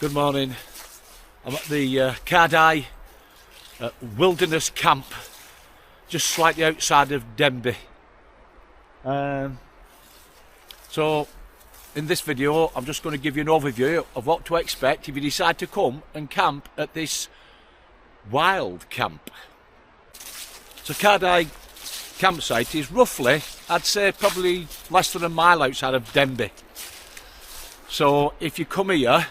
Good morning. I'm at the CaeDai Wilderness Camp, just slightly outside of Denbigh. So in this video I'm just going to give you an overview of what to expect if you decide to come and camp at this wild camp. So CaeDai Campsite is roughly, I'd say probably less than a mile outside of Denbigh. So if you come here,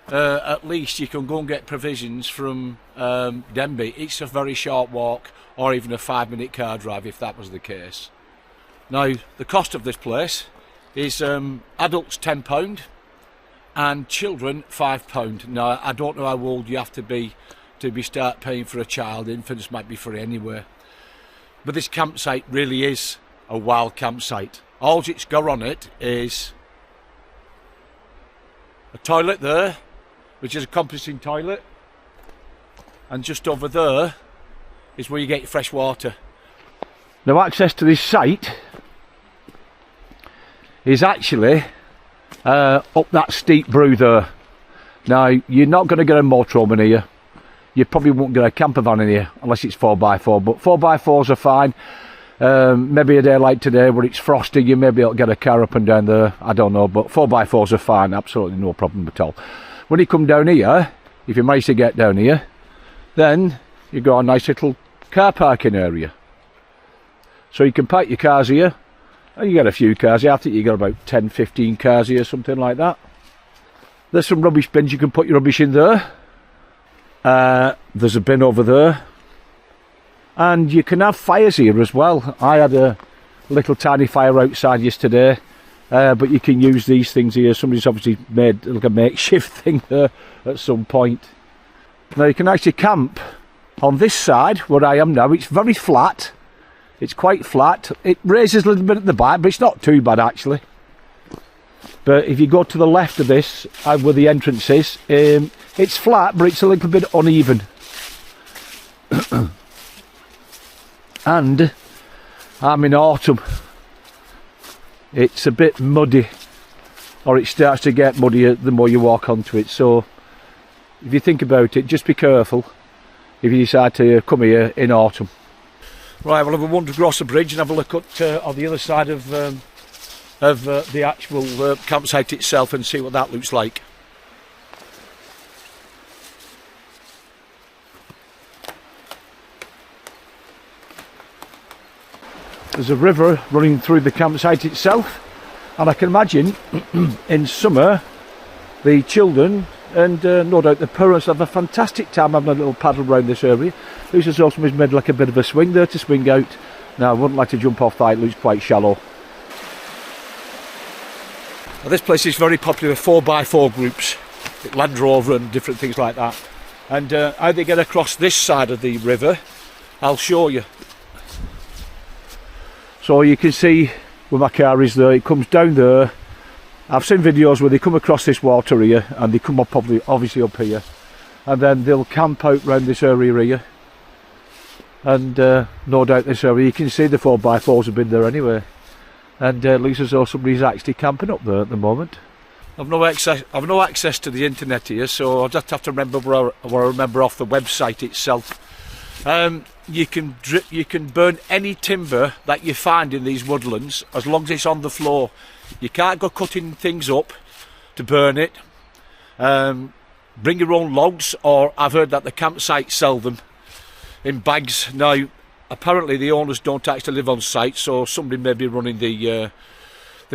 at least you can go and get provisions from Denbigh. It's a very short walk, or even a 5-minute car drive if that was the case. Now the cost of this place is adults £10 and children £5. Now I don't know how old you have to be start paying for a child. Infants might be free anywhere. But this campsite really is a wild campsite. All it's got on it is a toilet there, which is a composting toilet, and just over there is where you get your fresh water. Now access to this site is actually up that steep brew there. Now you're not going to get a motorhome in here. You probably won't get a camper van in here unless it's 4x4, but 4x4s are fine. Maybe a day like today where it's frosty, you may be able to get a car up and down there, I don't know, but 4x4s are fine, absolutely no problem at all. When you come down here, if you manage to get down here, then you've got a nice little car parking area. So you can park your cars here, and you get a few cars here. I think you got about 10-15 cars here, something like that. There's some rubbish bins, you can put your rubbish in there. There's a bin over there. And you can have fires here as well. I had a little tiny fire outside yesterday, but you can use these things here. Somebody's obviously made like a makeshift thing there at some point. Now you can actually camp on this side where I am now. It's very flat. It's quite flat. It raises a little bit at the back, but it's not too bad actually. But if you go to the left of this, where the entrance is, it's flat, but it's a little bit uneven. And I'm in autumn. It's a bit muddy, or it starts to get muddier the more you walk onto it. So if you think about it, just be careful if you decide to come here in autumn. Right, we'll have a wander across the bridge and have a look at on the other side of the actual campsite itself and see what that looks like. There's a river running through the campsite itself, and I can imagine in summer the children and no doubt the parents have a fantastic time having a little paddle around this area. Lucy's also made like a bit of a swing there to swing out. Now I wouldn't like to jump off that, it looks quite shallow. Now, this place is very popular with 4x4 groups, like Land Rover and different things like that. And how they get across this side of the river, I'll show you. So you can see where my car is there, it comes down there. I've seen videos where they come across this water here and they come up obviously up here, and then they'll camp out round this area here. And no doubt this area, you can see the 4x4s have been there anyway. And it looks as though somebody's actually camping up there at the moment. I've no access to the internet here, so I'll just have to remember what I remember off the website itself. You can burn any timber that you find in these woodlands as long as it's on the floor. You can't go cutting things up to burn it. Bring your own logs, or I've heard that the campsites sell them in bags. Now apparently the owners don't actually live on site, so somebody may be running the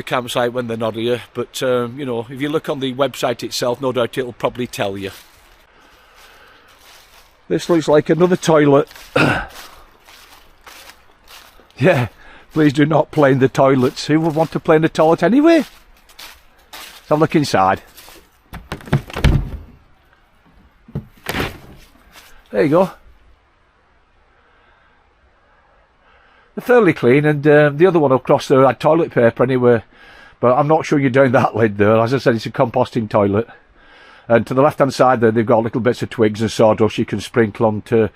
campsite when they're not here. But you know, if you look on the website itself, no doubt it'll probably tell you. This looks like another toilet. Yeah, please do not play in the toilets. Who would want to play in the toilet anyway? Let's have a look inside. There you go. They're fairly clean, and the other one across there had toilet paper anyway. But I'm not sure you're down that lid there. As I said, it's a composting toilet. And to the left hand side there, they've got little bits of twigs and sawdust you can sprinkle onto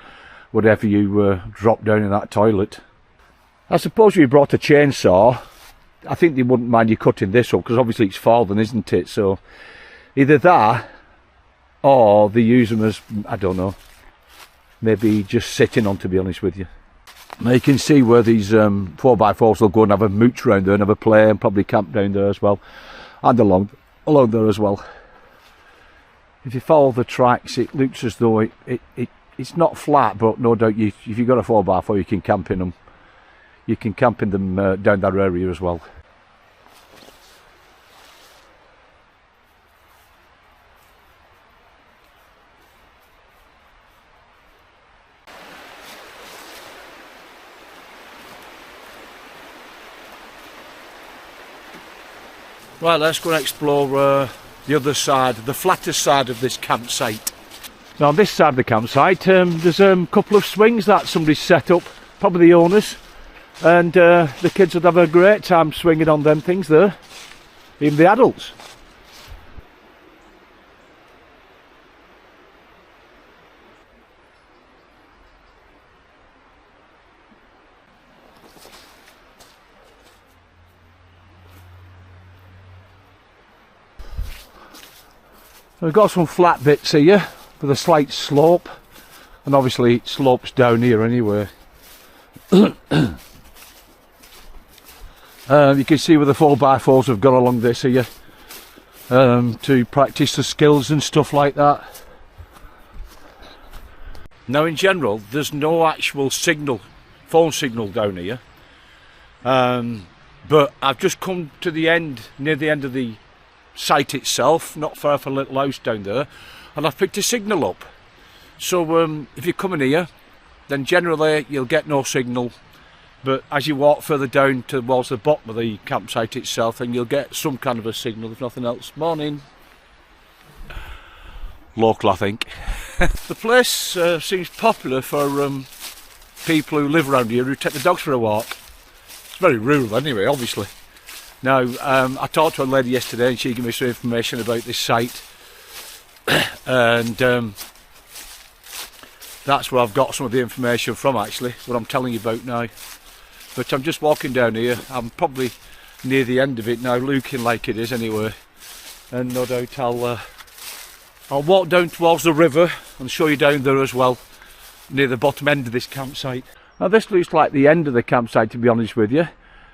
whatever you drop down in that toilet. I suppose if you brought a chainsaw, I think they wouldn't mind you cutting this up, because obviously it's fallen, isn't it? So either that, or they use them as, I don't know, maybe just sitting on, to be honest with you. Now you can see where these 4x4s will go and have a mooch round there and have a play and probably camp down there as well, and along there as well. If you follow the tracks, it looks as though it's not flat, but no doubt if you've got a 4x4 you can camp in them. You can camp in them down that area as well. Right, let's go and explore the other side, the flatter side of this campsite. Now on this side of the campsite there's a couple of swings that somebody's set up, probably the owners, and the kids would have a great time swinging on them things there, even the adults. We've got some flat bits here with a slight slope, and obviously it slopes down here anyway. You can see where the 4x4s have got along this here to practice the skills and stuff like that. Now in general there's no actual signal, phone signal down here, but I've just come to the end, near the end of the site itself, not far from a little house down there, and I've picked a signal up. So if you're coming here, then generally you'll get no signal, but as you walk further down towards the bottom of the campsite itself, then you'll get some kind of a signal, if nothing else. Morning. Local, I think. The place seems popular for people who live around here who take the dogs for a walk. It's very rural anyway, obviously. Now, I talked to a lady yesterday and she gave me some information about this site, and that's where I've got some of the information from, actually, what I'm telling you about now. But I'm just walking down here. I'm probably near the end of it now, looking like it is anyway, and no doubt I'll walk down towards the river and show you down there as well, near the bottom end of this campsite. Now this looks like the end of the campsite, to be honest with you,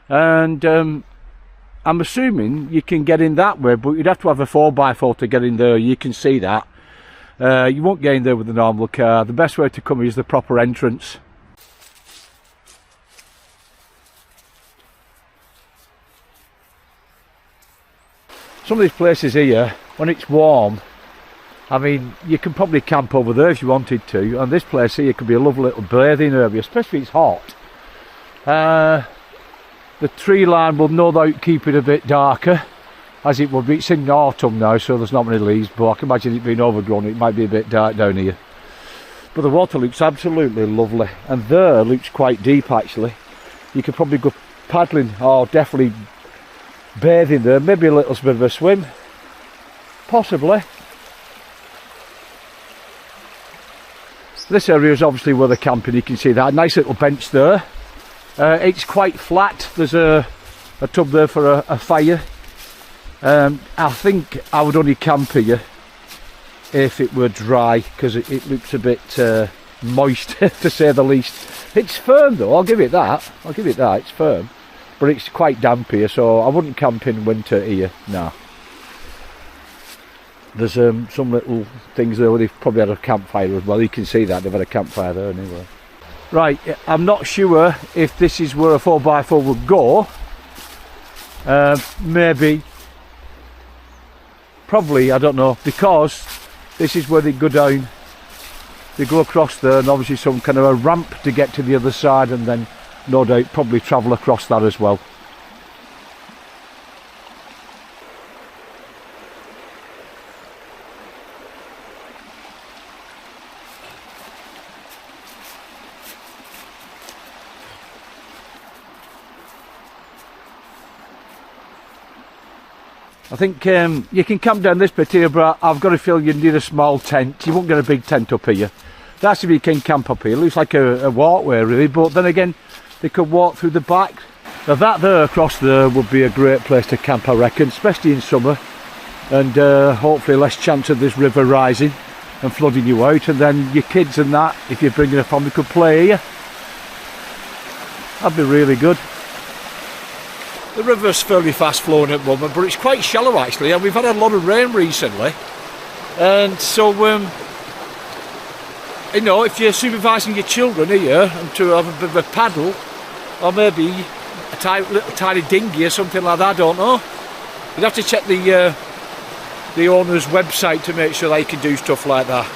and I'm assuming you can get in that way, but you'd have to have a 4x4 to get in there. You can see that. You won't get in there with a normal car. The best way to come is the proper entrance. Some of these places here, when it's warm, I mean, you can probably camp over there if you wanted to, and this place here could be a lovely little bathing area, especially if it's hot. The tree line will no doubt keep it a bit darker, as it would be. It's in autumn now, so there's not many leaves, but I can imagine it being overgrown. It might be a bit dark down here. But the water looks absolutely lovely, and there looks quite deep actually. You could probably go paddling, or definitely bathing there, maybe a little bit of a swim, possibly. This area is obviously where they're camping. You can see that nice little bench there. It's quite flat. There's a tub there for a fire. I think I would only camp here if it were dry, because it looks a bit moist to say the least. It's firm though, I'll give it that. It's firm, but it's quite damp here, so I wouldn't camp in winter here. No. There's some little things there where they've probably had a campfire as well. You can see that they've had a campfire there anyway. Right, I'm not sure if this is where a 4x4 would go. Maybe, probably, I don't know, because this is where they go down. They go across there, and obviously some kind of a ramp to get to the other side, and then no doubt probably travel across that as well. I think you can camp down this bit here, but I've got to feel you need a small tent. You won't get a big tent up here. That's if you can camp up here. It looks like a walkway really, but then again, they could walk through the back. Now that there across there would be a great place to camp, I reckon, especially in summer, and hopefully less chance of this river rising. and flooding you out, and then your kids and that, if you're bringing a family, could play here. That'd be really good. The river's fairly fast flowing at the moment, but it's quite shallow actually, and we've had a lot of rain recently, and so you know, if you're supervising your children here and to have a bit of a paddle, or maybe a little tiny dinghy or something like that, I don't know. You'd have to check the owner's website to make sure they can do stuff like that.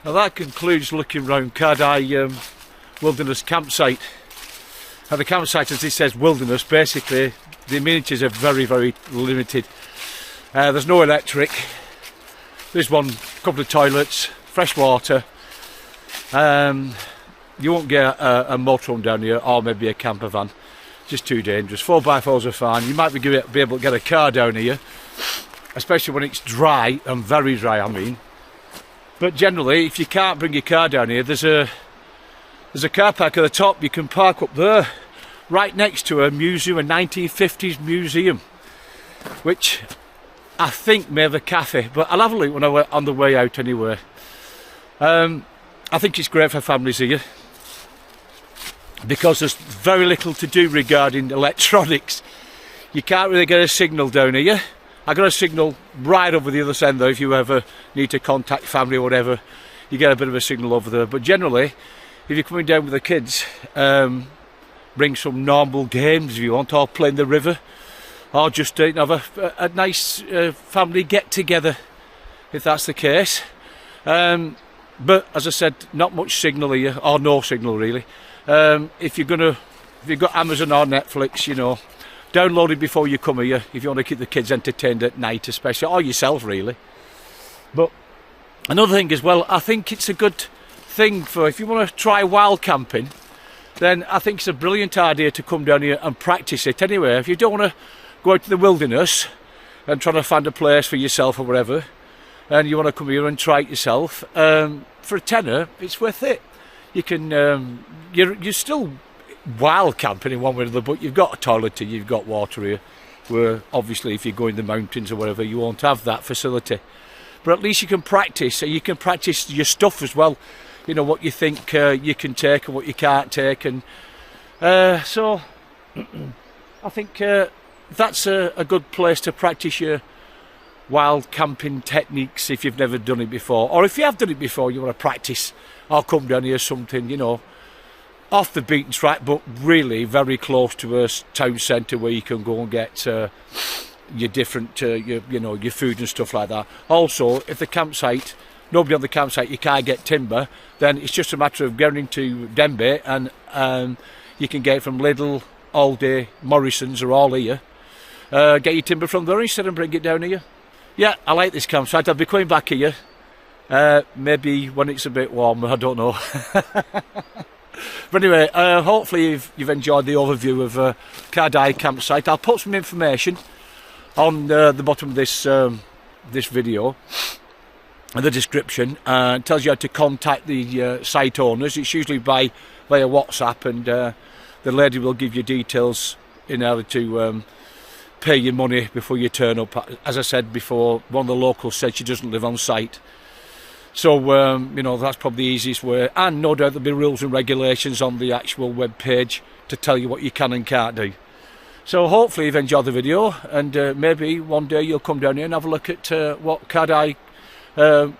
Now that concludes looking around CaeDai Wilderness Campsite. Now the campsite, as it says wilderness, basically the amenities are very, very limited. There's no electric. There's one couple of toilets, fresh water. You won't get a motorhome down here, or maybe a camper van. Just too dangerous. 4x4s are fine. You might be able to get a car down here, especially when it's dry, and very dry I mean. But generally, if you can't bring your car down here, there's a car park at the top. You can park up there, right next to a museum, a 1950s museum, which I think may have a cafe, but I'll have a look when I'm on the way out anyway. I think it's great for families here, because there's very little to do regarding electronics. You can't really get a signal down here. I got a signal right over the other side though. If you ever need to contact family or whatever, you get a bit of a signal over there. But generally, if you're coming down with the kids, bring some normal games if you want, or play in the river, or just have a nice family get together if that's the case. But as I said, not much signal here, or no signal really. If you've got Amazon or Netflix, you know, download it before you come here if you want to keep the kids entertained at night especially, or yourself really. But another thing as well, I think it's a good thing for if you want to try wild camping, then I think it's a brilliant idea to come down here and practice it anyway. If you don't want to go out to the wilderness and try to find a place for yourself or whatever, and you want to come here and try it yourself, for a tenner it's worth it. You can you're still wild camping in one way or another, but you've got a toilet here, you've got water here, where obviously if you go in the mountains or whatever you won't have that facility. But at least you can practice, and you can practice your stuff as well, you know, what you think you can take and what you can't take. And so I think that's a good place to practice your wild camping techniques if you've never done it before, or if you have done it before, you want to practice, or come down here something, you know, off the beaten track, but really very close to a town centre where you can go and get your different, you know, your food and stuff like that. Also, if the campsite, nobody on the campsite, you can't get timber, then it's just a matter of going into Denby, and you can get it from Lidl, Aldi, Morrison's are all here. Get your timber from there instead and bring it down here. Yeah, I like this campsite. I'll be coming back here, maybe when it's a bit warmer, I don't know. But anyway, hopefully you've enjoyed the overview of CaeDai Campsite. I'll put some information on the bottom of this video, in the description. It tells you how to contact the site owners. It's usually via WhatsApp, and the lady will give you details in order to pay your money before you turn up. As I said before, one of the locals said she doesn't live on site. So, you know, that's probably the easiest way. And no doubt there'll be rules and regulations on the actual web page to tell you what you can and can't do. So hopefully you've enjoyed the video, and maybe one day you'll come down here and have a look at what CaeDai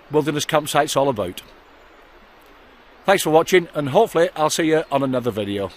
Wilderness Campsite's all about. Thanks for watching, and hopefully I'll see you on another video.